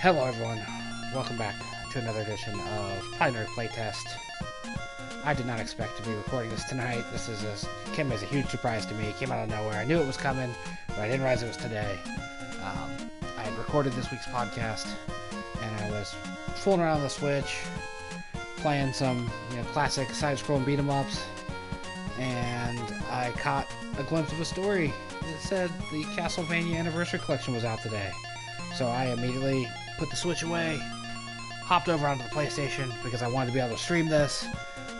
Hello everyone, welcome back to another edition of PolyNerdic Playtest. I did not expect to be recording this tonight. Came as a huge surprise to me. It came out of nowhere. I knew it was coming, but I didn't realize it was today. I had recorded this week's podcast, and I was fooling around on the Switch, playing some classic side-scrolling beat-em-ups, and I caught a glimpse of a story that said the Castlevania Anniversary Collection was out today. So I immediately put the Switch away, hopped over onto the PlayStation because I wanted to be able to stream this,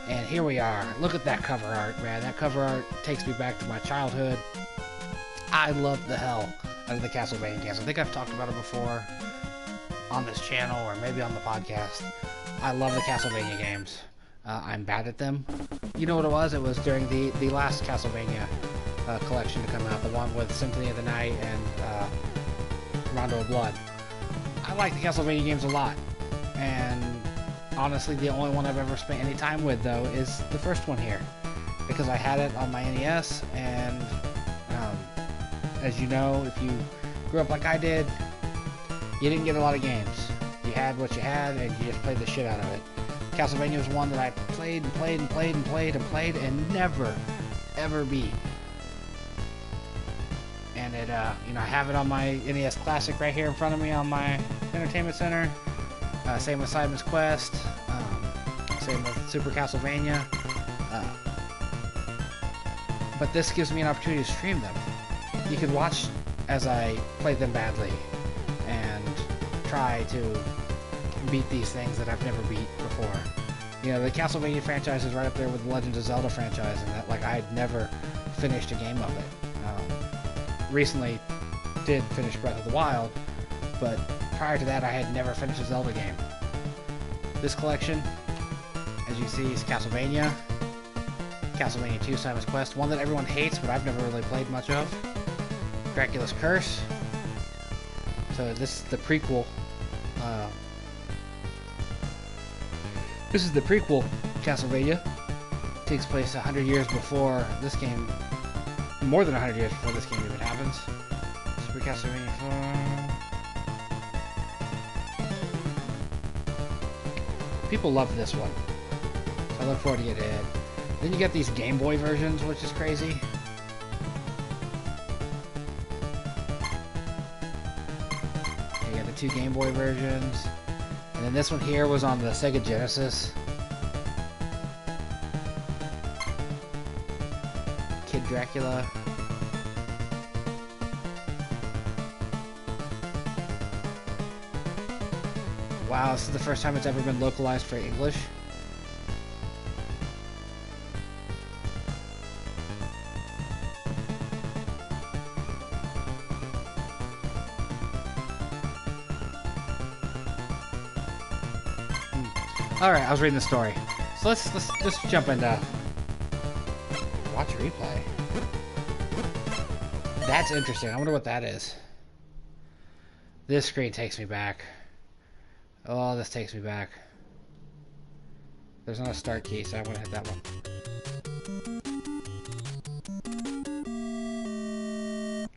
and here we are. Look at that cover art, man. That cover art takes me back to my childhood. I love the hell out of the Castlevania games. I think I've talked about it before on this channel or maybe on the podcast. I love the Castlevania games. I'm bad at them. You know what it was? It was during the last Castlevania collection to come out, the one with Symphony of the Night and Rondo of Blood. I like the Castlevania games a lot, and honestly the only one I've ever spent any time with though is the first one here, because I had it on my NES, and as you know, if you grew up like I did, you didn't get a lot of games. You had what you had and you just played the shit out of it. Castlevania was one that I played and played and played and played and played and never ever beat. And it, I have it on my NES Classic right here in front of me on my Entertainment Center. Same with Simon's Quest. Same with Super Castlevania. But this gives me an opportunity to stream them. You can watch as I play them badly and try to beat these things that I've never beat before. The Castlevania franchise is right up there with the Legend of Zelda franchise, and that, I had never finished a game of it. Recently did finish Breath of the Wild, but prior to that I had never finished a Zelda game. This collection, as you see, is Castlevania 2, Simon's Quest, one that everyone hates but I've never really played much of, Dracula's Curse. So this is the prequel. This is the prequel Castlevania. It takes place 100 years before this game. More than 100 years before this game even happens. Super Castlevania 4. People love this one, so I look forward to getting it. Then you get these Gameboy versions, which is crazy. You got the 2 Gameboy versions, and then this one here was on the Sega Genesis. Kid Dracula. Wow, this is the first time it's ever been localized for English. Alright, I was reading the story. So let's just jump into watch replay. That's interesting. I wonder what that is. This screen takes me back. Oh, this takes me back. There's not a start key, so I'm gonna hit that one.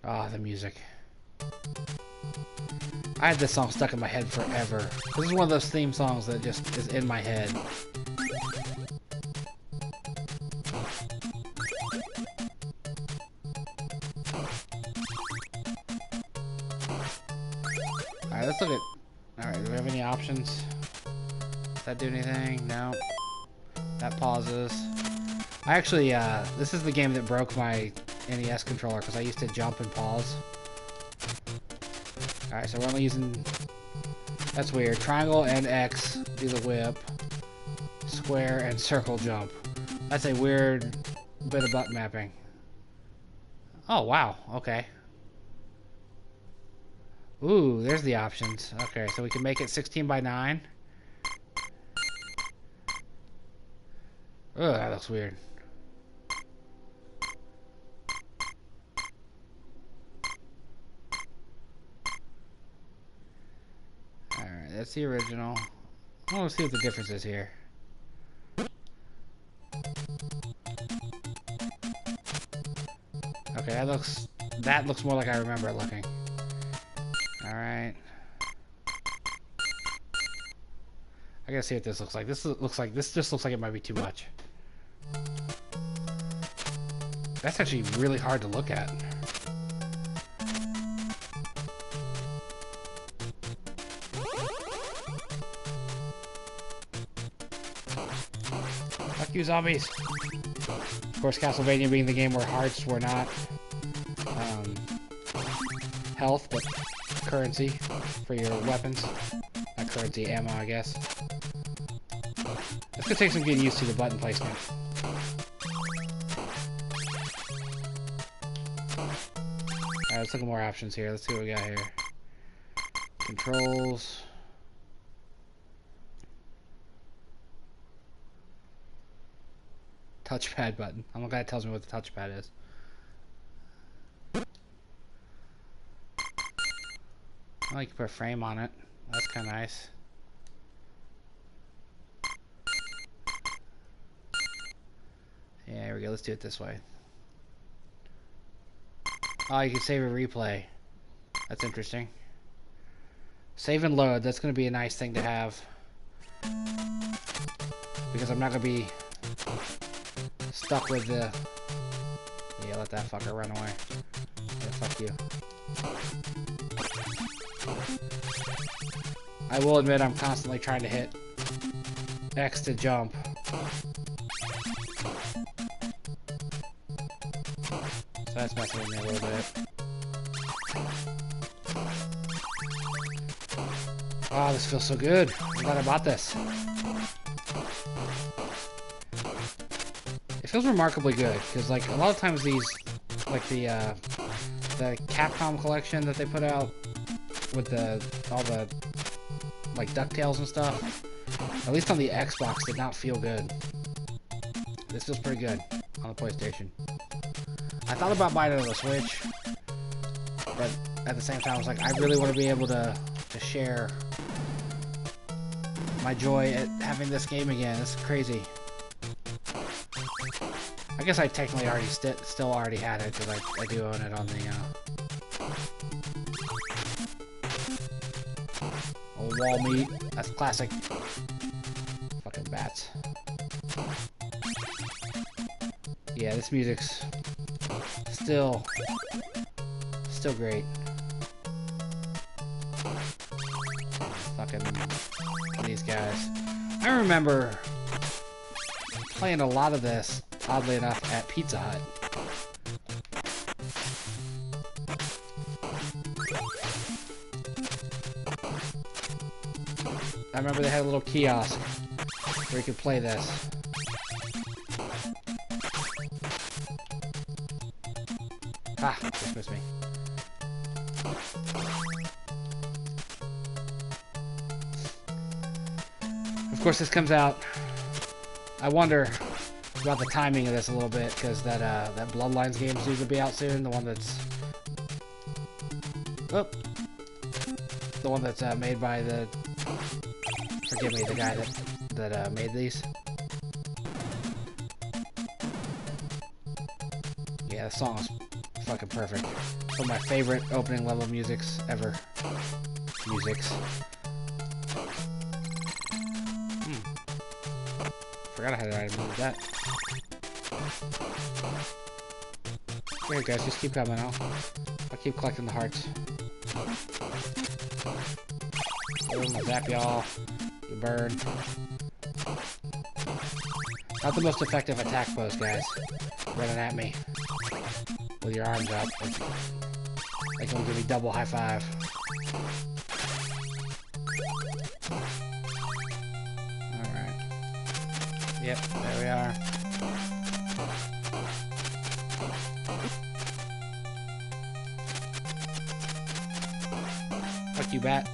Ah, the music. I had this song stuck in my head forever. This is one of those theme songs that just is in my head. Alright, let's look at... Alright, do we have any options? Does that do anything? No. That pauses. I actually, this is the game that broke my NES controller because I used to jump and pause. Alright, so we're only using... That's weird. Triangle and X do the whip. Square and circle jump. That's a weird bit of button mapping. Oh, wow. Okay. Ooh, there's the options. Okay, so we can make it 16 by 9. Ugh, that looks weird. Alright, that's the original. I want to see what the difference is here. Okay, that looks more like I remember it looking. Alright. I gotta see what this looks like. This just looks like it might be too much. That's actually really hard to look at. Fuck you, zombies. Of course, Castlevania being the game where hearts were not health, but currency for your weapons. Not currency, ammo, I guess. It's gonna take some getting used to the button placement. Alright, let's look at more options here. Let's see what we got here. Controls. Touchpad button. I'm the guy that tells me what the touchpad is. Oh, you can put a frame on it. That's kind of nice. Yeah, here we go. Let's do it this way. Oh, you can save a replay. That's interesting. Save and load. That's going to be a nice thing to have. Because I'm not going to be stuck with the... Yeah, let that fucker run away. Yeah, fuck you. I will admit I'm constantly trying to hit X to jump. So that's messing with me a little bit. Oh, this feels so good. I'm glad I bought this. It feels remarkably good, because like a lot of times these, like the Capcom collection that they put out with all the like DuckTales and stuff, at least on the Xbox, did not feel good. This feels pretty good on the PlayStation. I thought about buying it on the Switch, but at the same time I was like, I really want to be able to share my joy at having this game again. It's crazy. I guess I technically already still already had it, because I do own it on the old wall meat. That's classic. Fucking bats. Yeah, this music's still great. Fucking these guys. I remember playing a lot of this, oddly enough, at Pizza Hut. I remember they had a little kiosk where you could play this. Ah, dismiss me. Of course, this comes out. I wonder about the timing of this a little bit, because that Bloodlines game's due to be out soon. The one that's made by the, forgive me, the guy that made these. Yeah, the song is fucking perfect. One of my favorite opening level musics ever. Forgot I had an item with that. Here, guys, just keep coming. I'll keep collecting the hearts. I'll zap y'all. You burn. Not the most effective attack pose, guys. Running at me with your arms up. Like gonna give me double high five. Alright. Yep, there we are. Fuck you, bat.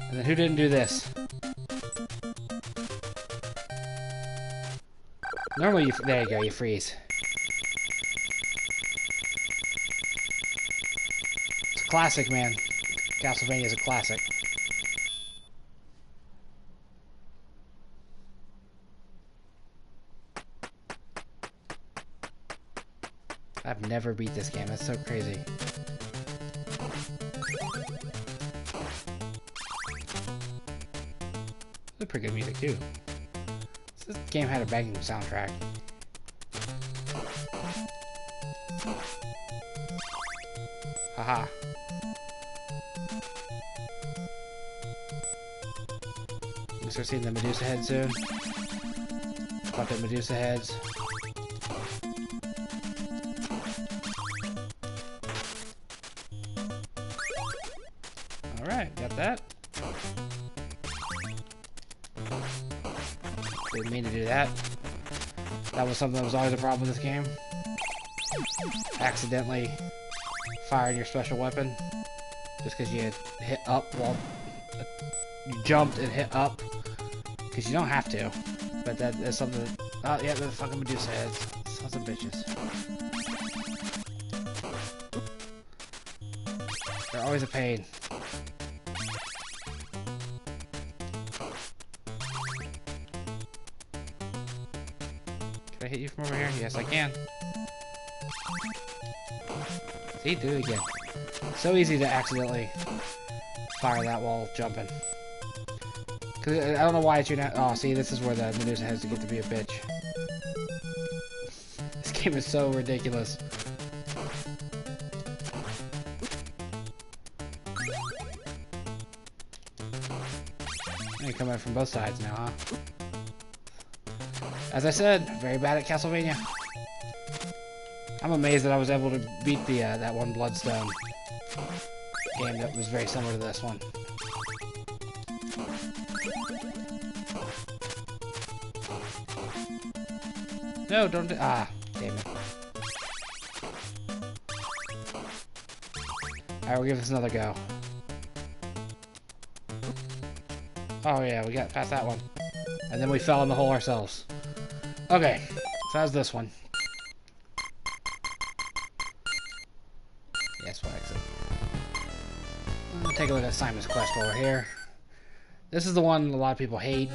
And then who didn't do this? Normally, there you go, you freeze. It's a classic, man. Castlevania is a classic. I've never beat this game. That's so crazy. had pretty good music too. This game had a banging soundtrack. Haha. We'll start seeing the Medusa head soon. Fuck the Medusa heads. Alright, got that. Didn't mean to do that. That was something that was always a problem with this game. Accidentally firing your special weapon just because you had hit up while you jumped and hit up, because you don't have to, but that is something that, oh yeah, the fucking Medusa heads, sons of bitches. They're always a pain. Can I hit you from over here? Yes, I can. See, do it again. So easy to accidentally fire that while jumping. Cause I don't know why it's your oh, see, this is where the Medusa has to get to be a bitch. This game is so ridiculous. You come in from both sides now, huh? As I said, very bad at Castlevania. I'm amazed that I was able to beat the that one Bloodstone game that was very similar to this one. No, don't do— ah, damn it. Alright, we'll give this another go. Oh yeah, we got past that one. And then we fell in the hole ourselves. Okay, so how's this one? Yes, we'll exit. Take a look at Simon's Quest while we're here. This is the one a lot of people hate.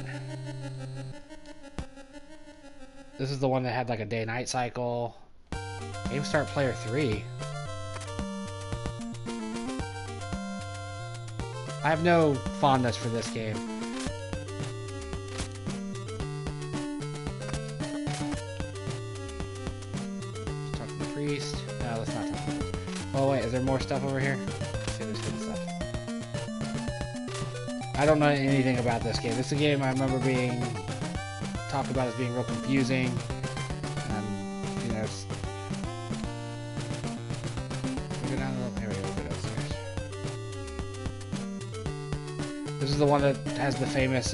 This is the one that had like a day-night cycle. Game Start Player 3. I have no fondness for this game. Talk to the priest. No, let's not talk to the— oh wait, is there more stuff over here? Let's see, there's good stuff. I don't know anything about this game. This is a game I remember being talked about as being real confusing. You know, it's— we go down the— here we go, we'll go downstairs. This is the one that has the famous,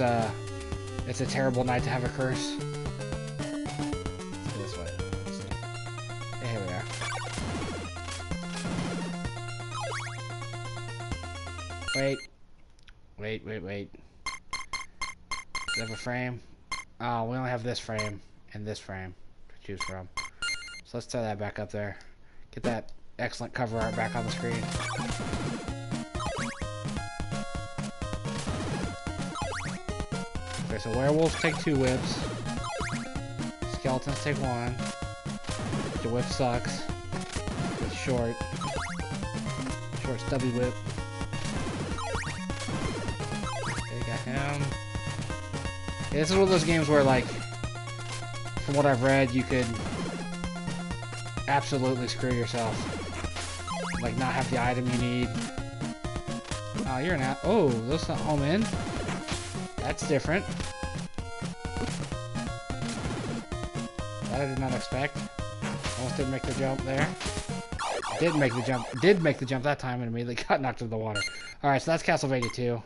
it's a terrible night to have a curse. Let's go this way. Let's see. Yeah, here we are. Wait. Does it have a frame? Oh, we only have this frame and this frame to choose from. So let's throw that back up there. Get that excellent cover art back on the screen. Okay, so werewolves take 2 whips. Skeletons take 1. The whip sucks. It's short. Short stubby whip. Yeah, this is one of those games where, like, from what I've read, you could absolutely screw yourself. Like, not have the item you need. Oh, you're an out— oh, those not home in? That's different. That I did not expect. Almost didn't make the jump there. Did make the jump. Did make the jump that time and immediately got knocked into the water. Alright, so that's Castlevania 2.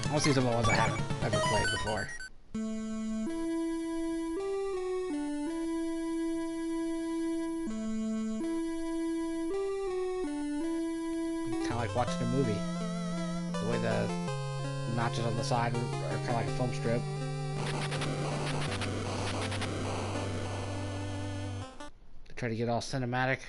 I want to see some of the ones I haven't ever played before. Kind of like watching a movie. The way the notches on the side are kind of like a film strip. They try to get all cinematic.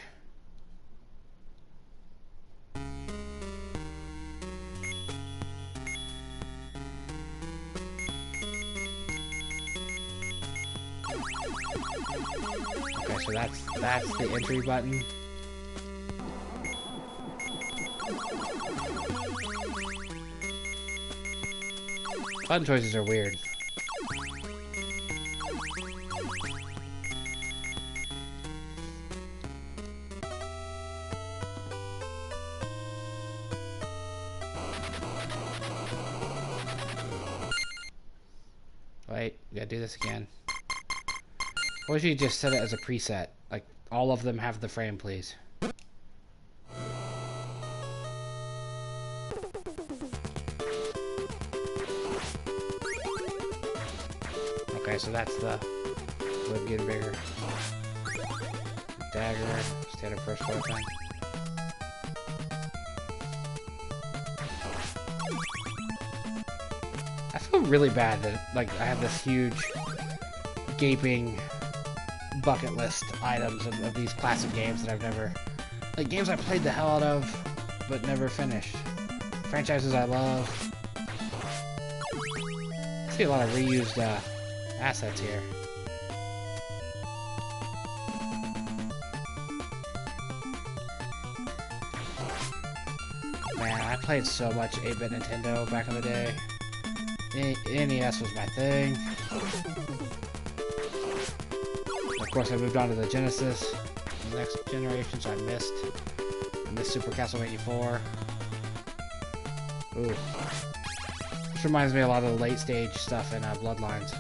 Okay, so that's the entry button. Button choices are weird. Wait, we gotta do this again. Or wish you just set it as a preset. Like, all of them have the frame, please. Okay, so that's the wood getting bigger. Dagger, standard first floor thing. I feel really bad that, like, I have this huge, gaping bucket list items of these classic games that I've never... Like, games I played the hell out of, but never finished. Franchises I love. I see a lot of reused, assets here. Man, I played so much 8-bit Nintendo back in the day. NES was my thing. Of course, I moved on to the Genesis, the next generation, so I missed Super Castlevania 4. Ooh. This reminds me a lot of the late stage stuff in Bloodlines.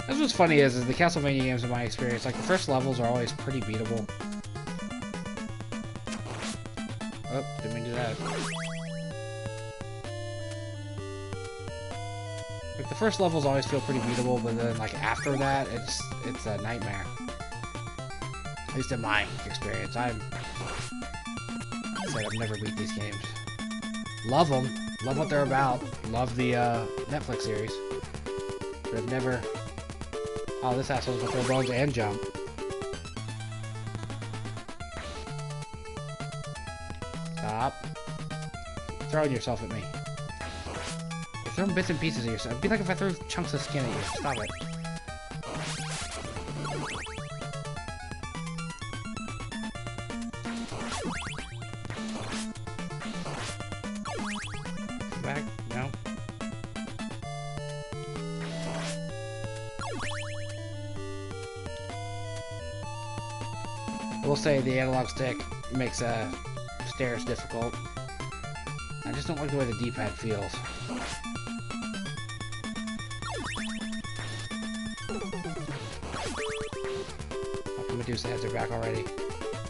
That's what's funny is the Castlevania games, in my experience, like, the first levels are always pretty beatable. Oh, didn't mean to do that. Like, the first levels always feel pretty beatable, but then, like, after that, it's a nightmare. At least in my experience. I've never beat these games. Love them. Love what they're about. Love the Netflix series. But I've never... Oh, this asshole's gonna throw bones and jump. Stop. Throwing yourself at me. You're throwing bits and pieces of yourself. It'd be like if I threw chunks of skin at you. Stop it. Back? No. I will say the analog stick makes stairs difficult. I just don't like the way the D-pad feels. Oh, Medusa heads are back already.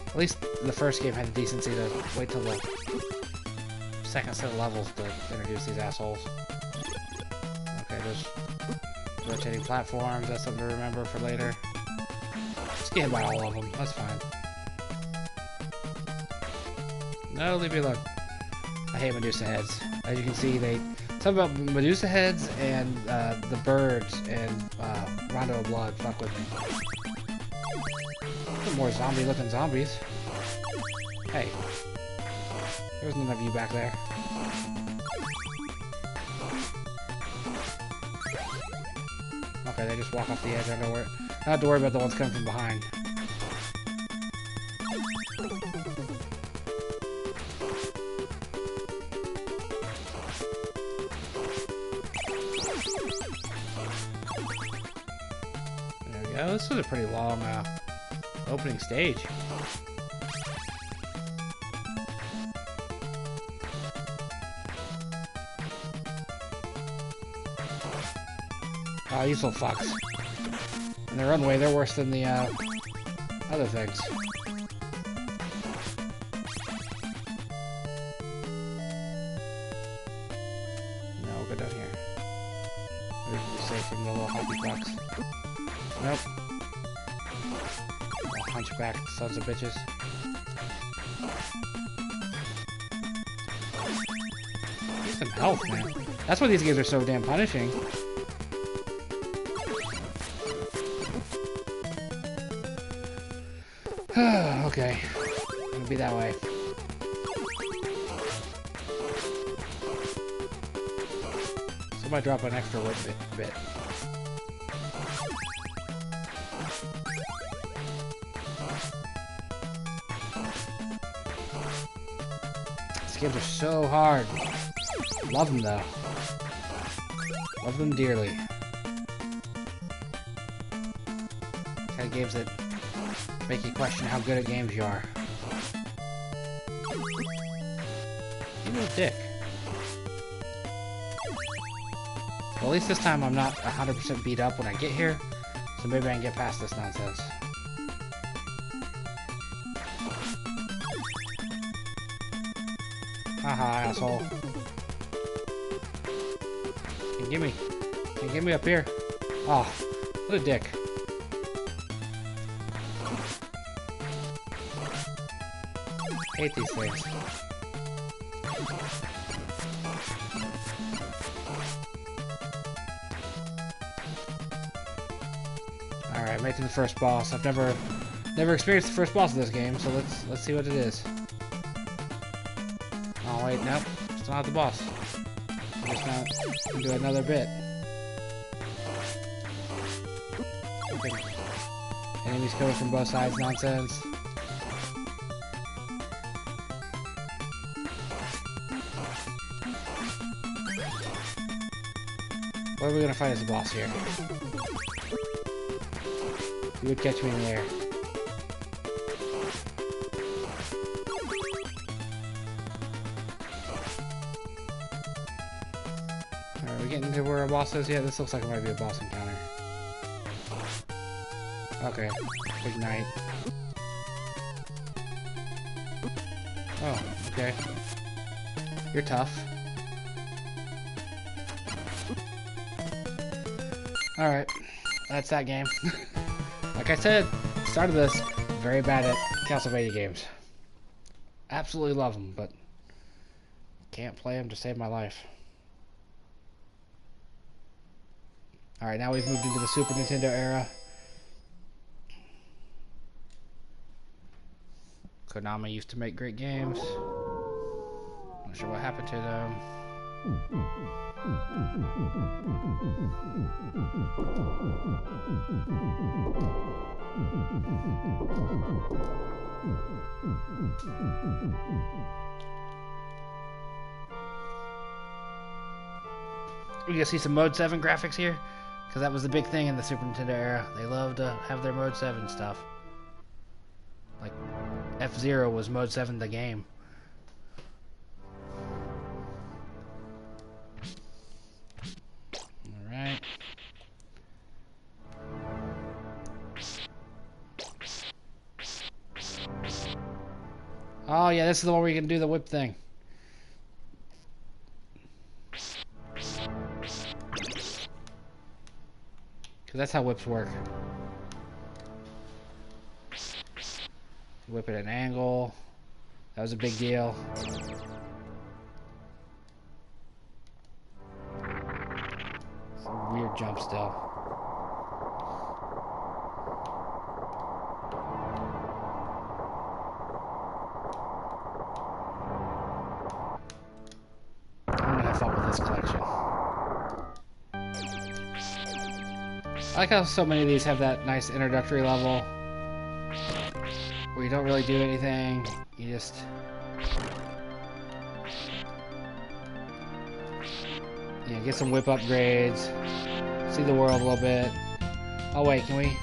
At least the first game had the decency to wait till the second set of levels to introduce these assholes. Okay, there's rotating platforms. That's something to remember for later. Just get hit by all of them. That's fine. No, leave me alone. I hate Medusa heads. As you can see, something about Medusa heads and the birds and Rondo of Blood fuck with me. Some more zombie-looking zombies. Hey, there's none of you back there. Okay, they just walk off the edge. I don't have to worry about the ones coming from behind. Oh, this was a pretty long opening stage. Oh, these little fucks. And their runway, they're worse than the other things. No, we'll go down here. We're safe from the little hoppy fucks. Nope. Oh, hunchback sons of bitches. Get some health, man. That's why these games are so damn punishing. Okay. It'll be that way. Somebody drop an extra wood bit. games are so hard. Love them though. Love them dearly. Kind of games that make you question how good at games you are. You little dick. Well, at least this time I'm not 100% beat up when I get here, so maybe I can get past this nonsense. Haha, asshole. Can you give me up here? Oh, what a dick. Hate these things. Alright, made it to the first boss. I've never experienced the first boss of this game, so let's see what it is. Oh wait, nope. Still not the boss. Just not do another bit. Okay. Enemies coming from both sides nonsense. What are we gonna fight as a boss here? You would catch me in the air. Are we getting to where our boss is? Yeah, this looks like it might be a boss encounter. Okay, ignite. Oh, okay. You're tough. Alright, that's that game. Like I said, started this very bad at Castlevania games. Absolutely love them, but can't play them to save my life. Alright, now we've moved into the Super Nintendo era. Konami used to make great games. Not sure what happened to them. We can see some Mode 7 graphics here, because that was the big thing in the Super Nintendo era. They loved to have their Mode 7 stuff. Like, F-Zero was Mode 7 the game. Alright. Oh yeah, this is the one where you can do the whip thing. Because that's how whips work. Whip at an angle. That was a big deal. It's a weird jump still. I'm gonna have fun with this collection. I like how so many of these have that nice introductory level where you don't really do anything, you just get some whip upgrades, see the world a little bit. Oh wait, can we?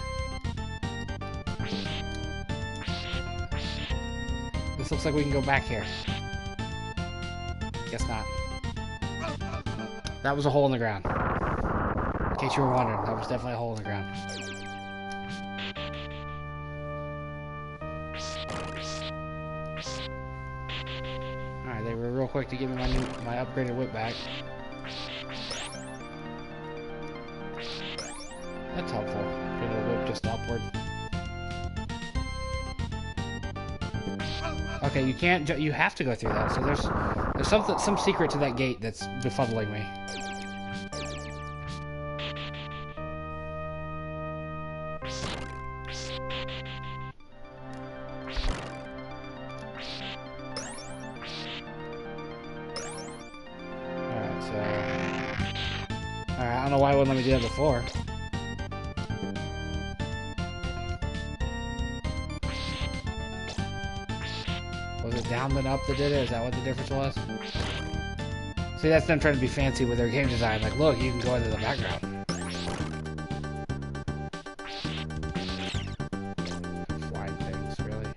This looks like we can go back here. Guess not. That was a hole in the ground. In case you were wondering, that was definitely a hole in the ground. Alright, they were real quick to give me my upgraded whip back. That's helpful. Get a whip just upward. Okay, you can't. You have to go through that. So there's some secret to that gate that's befuddling me. Alright, so I don't know why it wouldn't let me do that before. Was it down then up that did it? Is that what the difference was? See, that's them trying to be fancy with their game design. Like, look, you can go into the background. Flying things, really.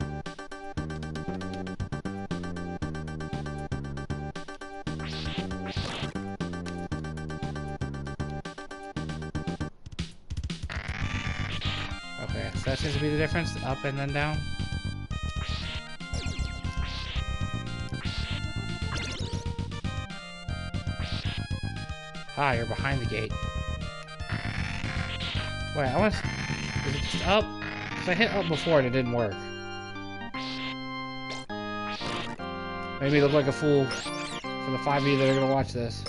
Okay, so that seems to be the difference. Up and then down. Ah, you're behind the gate. Wait, I was... Is it just up? Because I hit up before and it didn't work. Maybe I look like a fool for the 5 of you that are gonna watch this.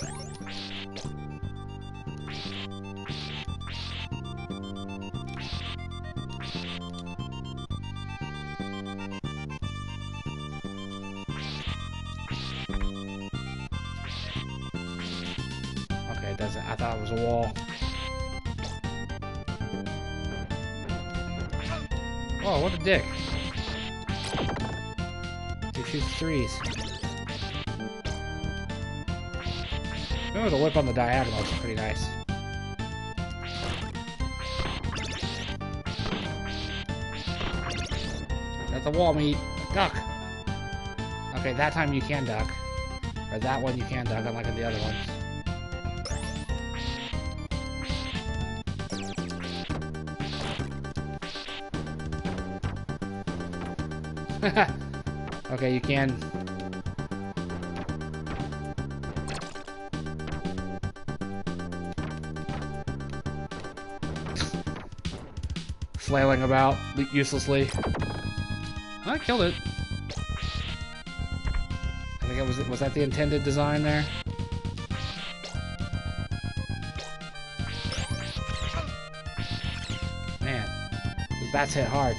Okay, it doesn't. I thought it was a wall. Oh, what a dick. He shoots threes. Remember the whip on the diagonal is pretty nice. That's a wall meat. Duck! Okay, that time you can duck. Or that one you can duck, unlike the other ones. Okay, you can. Flailing about uselessly. I killed it. I think it was that the intended design there? Man, the bats hit hard.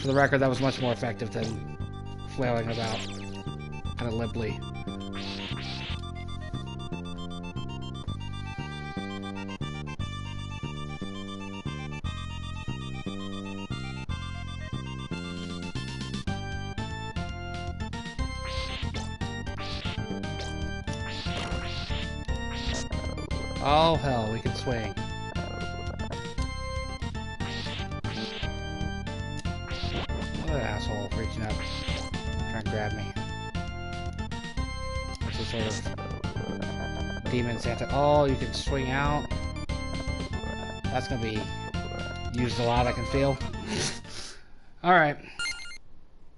For the record, that was much more effective than flailing about kind of limply. Oh hell, we can swing. What an asshole reaching up, trying to grab me. This is sort of demon Santa. Oh, you can swing out. That's gonna be used a lot, I can feel. Alright.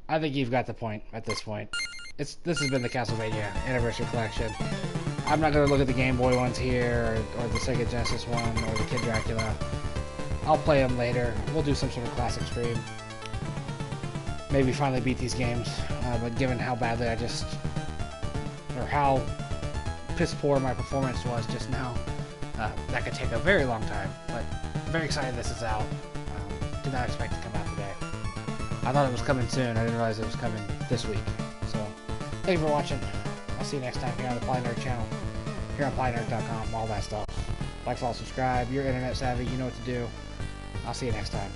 I think you've got the point at this point. This has been the Castlevania Anniversary Collection. I'm not going to look at the Game Boy ones here, or the Sega Genesis one, or the Kid Dracula. I'll play them later. We'll do some sort of classic stream. Maybe finally beat these games. But given how badly or how piss poor my performance was just now, that could take a very long time. But I'm very excited this is out. Did not expect it to come out today. I thought it was coming soon. I didn't realize it was coming this week. So, thank you for watching. I'll see you next time here on the PolyNerdic channel. Here on PolyNerdic.com, all that stuff. Like, follow, subscribe. You're internet savvy. You know what to do. I'll see you next time.